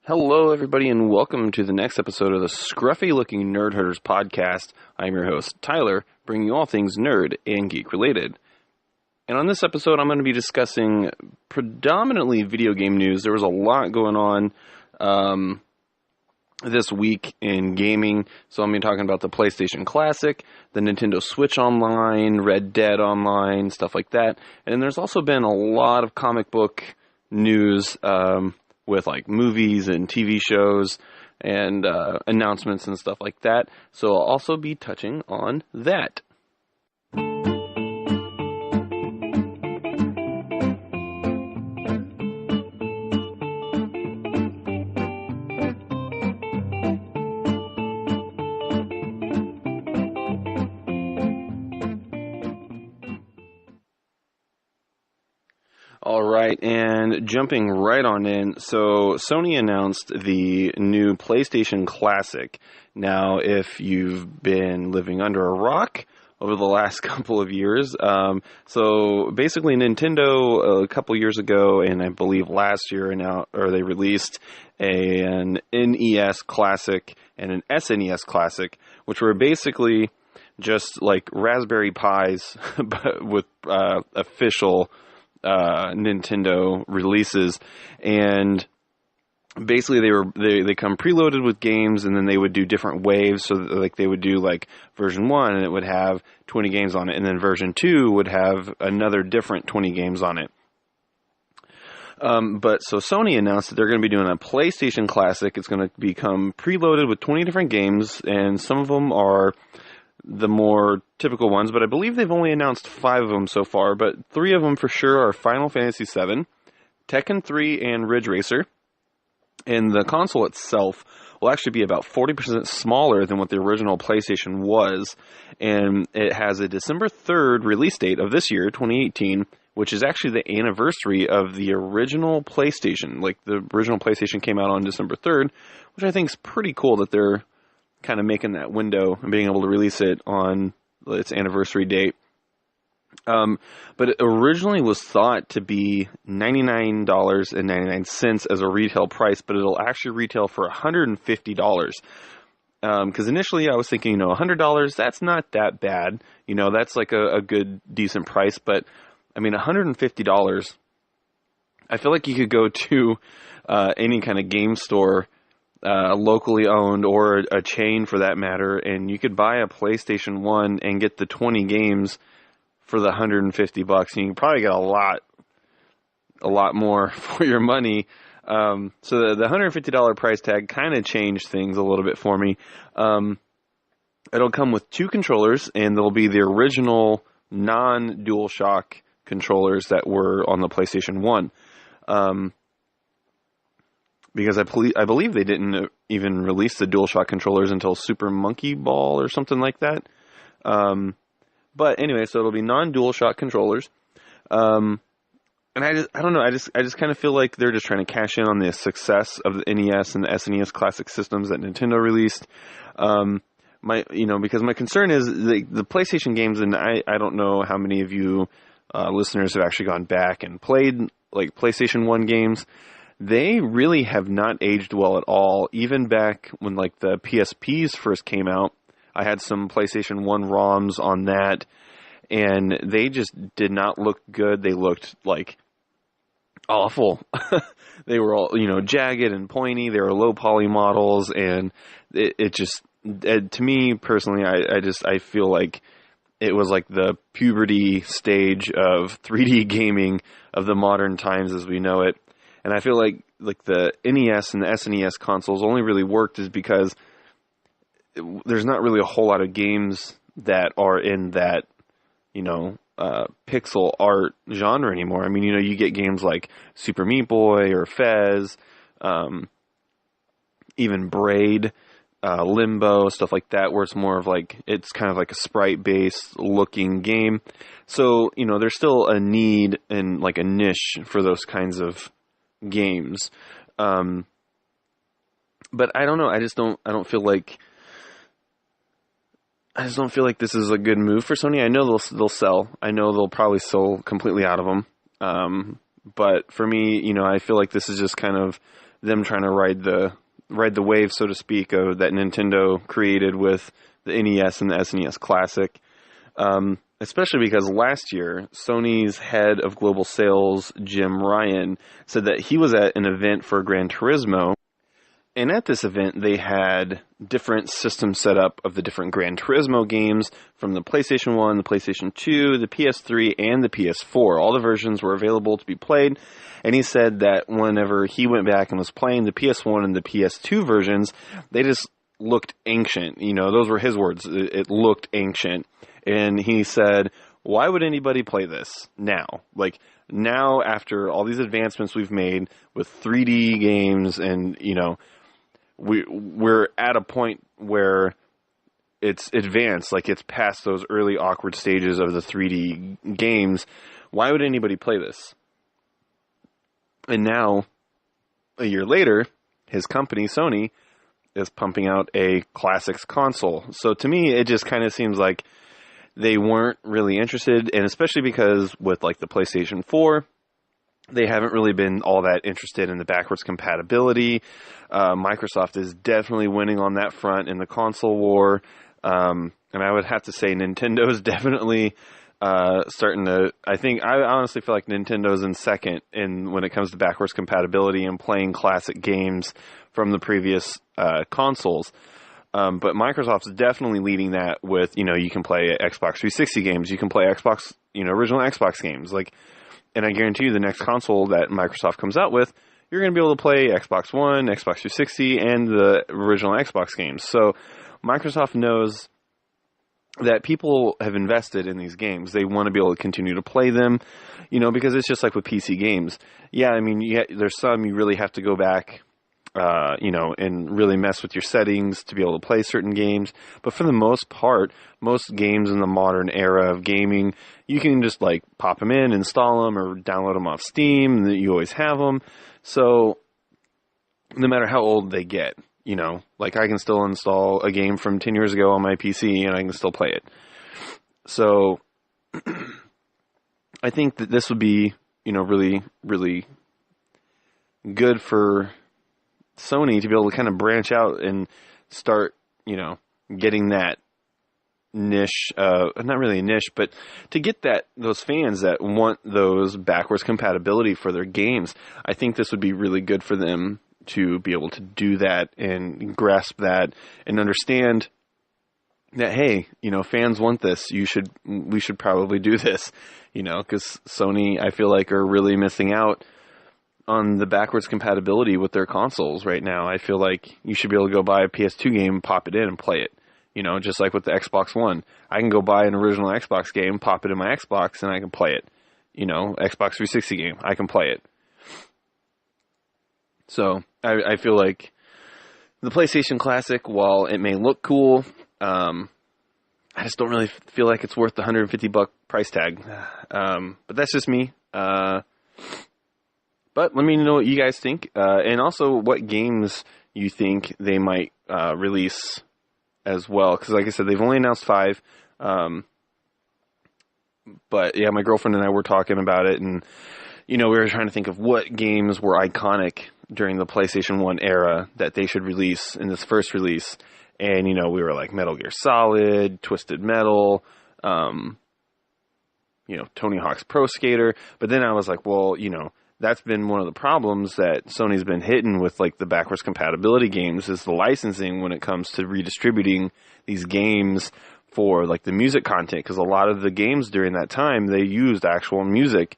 Hello, everybody, and welcome to the next episode of the Scruffy-Looking Nerd Herders podcast. I'm your host, Tyler, bringing you all things nerd and geek-related. And on this episode, I'm going to be discussing predominantly video game news. There was a lot going on this week in gaming, so I'm going to be talking about the PlayStation Classic, the Nintendo Switch Online, Red Dead Online, stuff like that. And then there's also been a lot of comic book news, with like movies and TV shows and announcements and stuff like that. So I'll also be touching on that. All right, and jumping right on in, so Sony announced the new PlayStation Classic. Now, if you've been living under a rock over the last couple of years, so basically Nintendo a couple years ago, and I believe last year, they released an NES Classic and an SNES Classic, which were basically just like Raspberry Pis, but with official Nintendo releases, and basically they come preloaded with games, and then they would do different waves. So like they would do like version 1 and it would have 20 games on it, and then version 2 would have another different 20 games on it. But so Sony announced that they're going to be doing a PlayStation Classic. It's going to become preloaded with 20 different games, and some of them are the more typical ones, but I believe they've only announced 5 of them so far, but 3 of them for sure are Final Fantasy VII, Tekken 3, and Ridge Racer. And the console itself will actually be about 40% smaller than what the original PlayStation was, and it has a December 3rd release date of this year, 2018, which is actually the anniversary of the original PlayStation. Like, the original PlayStation came out on December 3rd, which I think is pretty cool that they're kind of making that window and being able to release it on its anniversary date. But it originally was thought to be $99.99 as a retail price, but it'll actually retail for $150. Because initially I was thinking, $100, that's not that bad. That's like a good, decent price. But, I mean, $150, I feel like you could go to any kind of game store, locally owned or a chain for that matter, and you could buy a PlayStation 1 and get the 20 games for the $150, and you can probably get a lot more for your money. So the $150 price tag kind of changed things a little bit for me. It'll come with 2 controllers, and they'll be the original non-DualShock controllers that were on the PlayStation 1. Because I believe they didn't even release the DualShock controllers until Super Monkey Ball or something like that. But anyway, so it'll be non-DualShock controllers. And I don't know, I just kind of feel like they're just trying to cash in on the success of the NES and the SNES classic systems that Nintendo released. Because my concern is the PlayStation games, and I don't know how many of you listeners have actually gone back and played like PlayStation 1 games. They really have not aged well at all. Even back when like the PSPs first came out, I had some PlayStation 1 ROMs on that, and they just did not look good. They looked like awful. They were all, jagged and pointy. They were low poly models, and it just, to me personally, I feel like it was like the puberty stage of 3D gaming of the modern times as we know it. And I feel like the NES and the SNES consoles only really worked is because there's not really a whole lot of games that are in that, pixel art genre anymore. I mean, you get games like Super Meat Boy or Fez, even Braid, Limbo, stuff like that, where it's more of like, it's kind of like a sprite-based looking game. So, there's still a need and like a niche for those kinds of games. But I don't know, I don't feel like this is a good move for Sony. I know they'll sell. I know they'll probably sell completely out of them. But for me, I feel like this is just kind of them trying to ride the wave, so to speak, of that Nintendo created with the NES and the SNES Classic. Especially because last year, Sony's head of global sales, Jim Ryan, said that he was at an event for Gran Turismo. And at this event, they had different systems set up of the different Gran Turismo games from the PlayStation 1, the PlayStation 2, the PS3, and the PS4. All the versions were available to be played. And he said that whenever he went back and was playing the PS1 and the PS2 versions, they just looked ancient. You know, those were his words. It looked ancient. And he said, why would anybody play this now? Like, now, after all these advancements we've made with 3D games and, you know, we're at a point where it's advanced, like it's past those early awkward stages of the 3D games. Why would anybody play this? And now, a year later, his company, Sony, is pumping out a classics console. So to me, it just kind of seems like they weren't really interested, and especially because with like the PlayStation 4, they haven't really been all that interested in the backwards compatibility. Microsoft is definitely winning on that front in the console war. And I would have to say Nintendo is definitely starting to... I honestly feel like Nintendo's in second when it comes to backwards compatibility and playing classic games from the previous consoles. But Microsoft's definitely leading that with, you know, you can play Xbox 360 games, you can play Xbox, you know, original Xbox games. Like, and I guarantee you the next console that Microsoft comes out with, you're going to be able to play Xbox One, Xbox 360, and the original Xbox games. So Microsoft knows that people have invested in these games. They want to be able to continue to play them, you know, because it's just like with PC games. Yeah, I mean, there's some you really have to go back, you know, and really mess with your settings to be able to play certain games. But for the most part, most games in the modern era of gaming, you can just like pop them in, install them, or download them off Steam, and you always have them. So no matter how old they get, you know, like I can still install a game from 10 years ago on my PC and I can still play it. So I think that this would be, you know, really, really good for Sony to be able to kind of branch out and start, you know, getting that niche, not really a niche, but to get those fans that want those backwards compatibility for their games. I think this would be really good for them to be able to do that and grasp that and understand that, hey, you know, fans want this. We should probably do this, you know, because Sony, I feel like, are really missing out on the backwards compatibility with their consoles right now. I feel like you should be able to go buy a PS2 game, pop it in, and play it. You know, just like with the Xbox One. I can go buy an original Xbox game, pop it in my Xbox, and I can play it. You know, Xbox 360 game, I can play it. So, I feel like the PlayStation Classic, while it may look cool, I just don't really feel like it's worth the $150 price tag. But that's just me. But let me know what you guys think, and also what games you think they might release as well. Because like I said, they've only announced 5. But yeah, my girlfriend and I were talking about it, and you know, we were trying to think of what games were iconic during the PlayStation 1 era that they should release in this first release. And you know, we were like Metal Gear Solid, Twisted Metal, you know, Tony Hawk's Pro Skater. But then I was like, well, you know, that's been one of the problems that Sony's been hitting with like the backwards compatibility games is the licensing when it comes to redistributing these games for like the music content. Because a lot of the games during that time, they used actual music.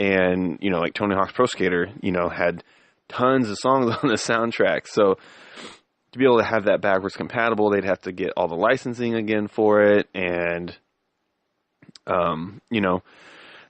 And, you know, like Tony Hawk's Pro Skater, you know, had tons of songs on the soundtrack. So to be able to have that backwards compatible, they'd have to get all the licensing again for it. And, you know,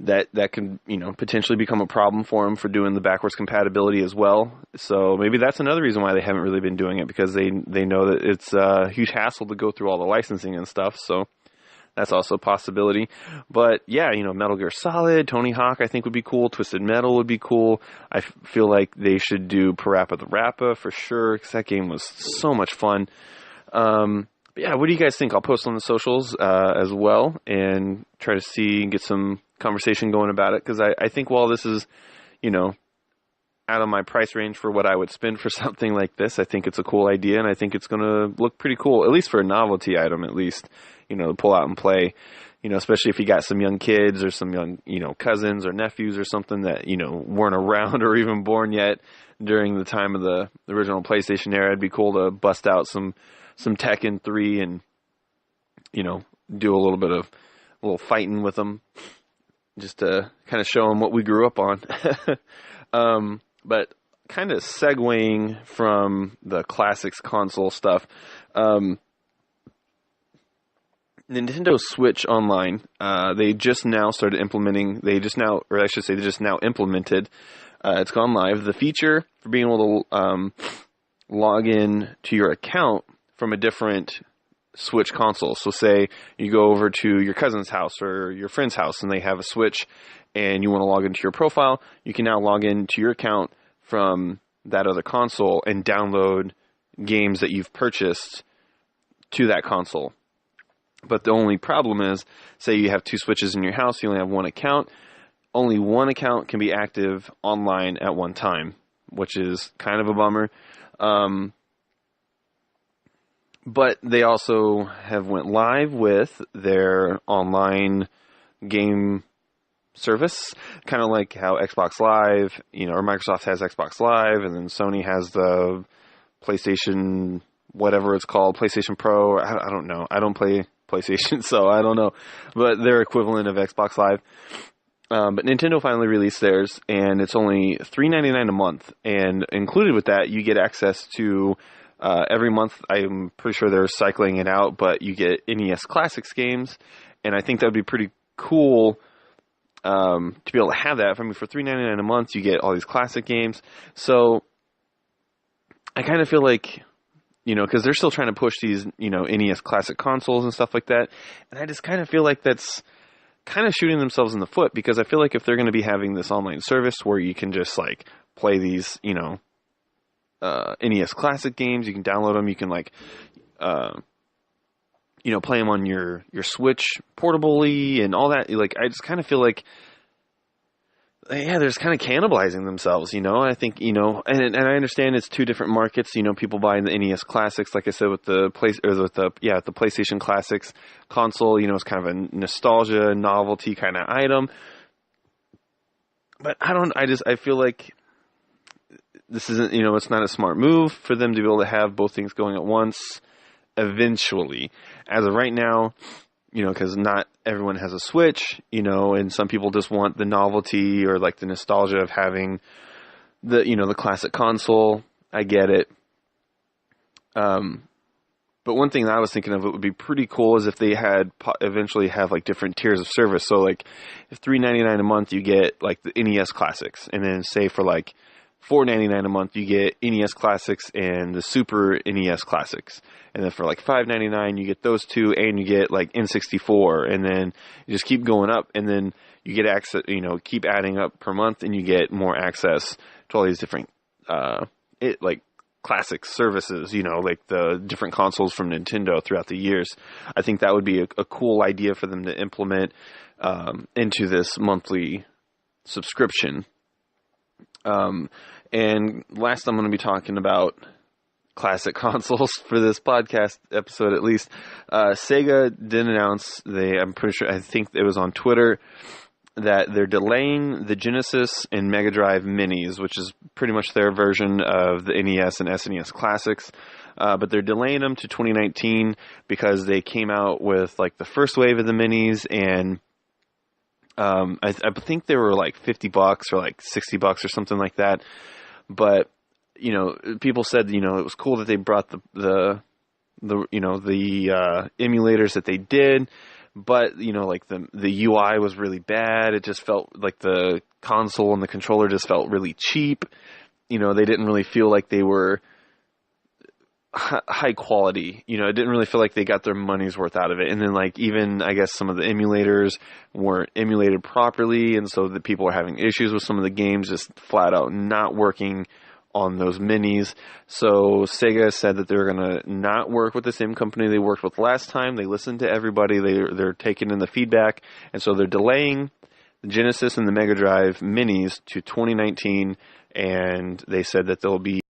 that can, you know, potentially become a problem for them for doing the backwards compatibility as well. So maybe that's another reason why they haven't really been doing it, because they know that it's a huge hassle to go through all the licensing and stuff. So that's also a possibility. But yeah, you know, Metal Gear Solid, Tony Hawk, I think would be cool. Twisted Metal would be cool. I feel like they should do Parappa the Rappa for sure, because that game was so much fun. But yeah, what do you guys think? I'll post on the socials as well and try to get some conversation going about it, because I think while this is, you know, out of my price range for what I would spend for something like this. I think it's a cool idea, and I think it's going to look pretty cool, at least for a novelty item, at least, to pull out and play, especially if you got some young kids or some young, cousins or nephews or something that, weren't around or even born yet during the time of the original PlayStation era. It'd be cool to bust out some Tekken 3 and, do a little fighting with them, just to kind of show them what we grew up on. But kind of segueing from the classics console stuff, Nintendo Switch Online, they just now implemented, it's gone live, the feature for being able to log in to your account from a different Switch console. So say you go over to your cousin's house or your friend's house and they have a Switch and you want to log into your profile, you can now log into your account from that other console and download games that you've purchased to that console. But the only problem is, say you have two Switches in your house, you only have one account. Only one account can be active online at one time, which is kind of a bummer. But they also have went live with their online game service, kind of like how Xbox Live, or Microsoft has Xbox Live, and then Sony has the PlayStation, whatever it's called, PlayStation Pro. I don't know. I don't play PlayStation, so I don't know. But their equivalent of Xbox Live. But Nintendo finally released theirs, and it's only $3.99 a month. And included with that, you get access to every month. I'm pretty sure they're cycling it out, but you get NES Classics games, and I think that would be pretty cool to be able to have that. For $3.99 a month, you get all these classic games. So I kind of feel like, because they're still trying to push these, NES Classic consoles and stuff like that, and I just kind of feel like that's kind of shooting themselves in the foot, because I feel like if they're going to be having this online service where you can just like play these, NES Classic games, you can download them, you can play them on your Switch portably and all that. Like, I just kind of feel like, they're just kind of cannibalizing themselves, I think, and I understand it's two different markets. People buying the NES Classics, like I said, with the PlayStation Classics console, it's kind of a nostalgia, novelty kind of item. But I feel like this isn't, it's not a smart move for them to be able to have both things going at once eventually. As of right now, because not everyone has a Switch, and some people just want the novelty or like the nostalgia of having the classic console. I get it. But one thing that I was thinking of, it would be pretty cool, is if they had eventually have like different tiers of service. So like if $3.99 a month, you get like the NES Classics, and then say for like $4.99 a month, you get NES Classics and the Super NES Classics. And then for like $5.99, you get those two, and you get like N64, and then you just keep going up, and then you get access, keep adding up per month, and you get more access to all these different, classic services, like the different consoles from Nintendo throughout the years. I think that would be a cool idea for them to implement into this monthly subscription. And last, I'm going to be talking about classic consoles for this podcast episode, at least. Sega did announce, I think it was on Twitter, that they're delaying the Genesis and Mega Drive Minis, which is pretty much their version of the NES and SNES Classics. But they're delaying them to 2019 because they came out with like the first wave of the Minis, and I think they were like $50 or like $60 or something like that. But people said, it was cool that they brought the emulators that they did, but like the UI was really bad. It just felt like the console and the controller just felt really cheap. They didn't really feel like they were high quality. It didn't really feel like they got their money's worth out of it. And then like even I guess some of the emulators weren't emulated properly, and so the people were having issues with some of the games just flat out not working on those minis. So Sega said that they're going to not work with the same company they worked with last time. They listened to everybody. They're taking in the feedback, and so they're delaying the Genesis and the Mega Drive minis to 2019, and they said that they'll be